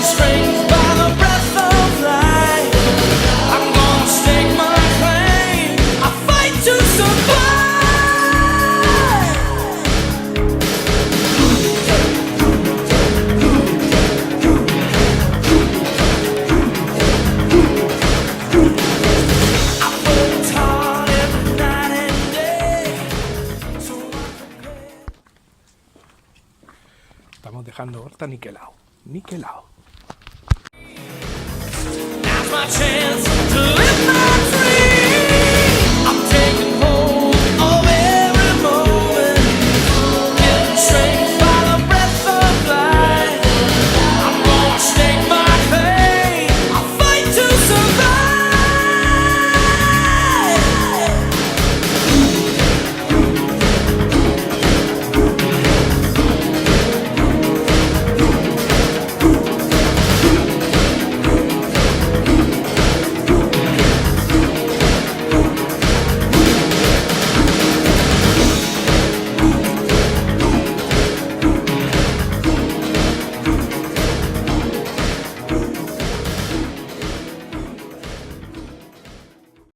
strings by the breath of life. I'm gonna stake my claim. I fight to survive. I worked hard every night and day, so I'm prepared. Estamos dejando Horta niquelado. Niquelado. Now's my chance.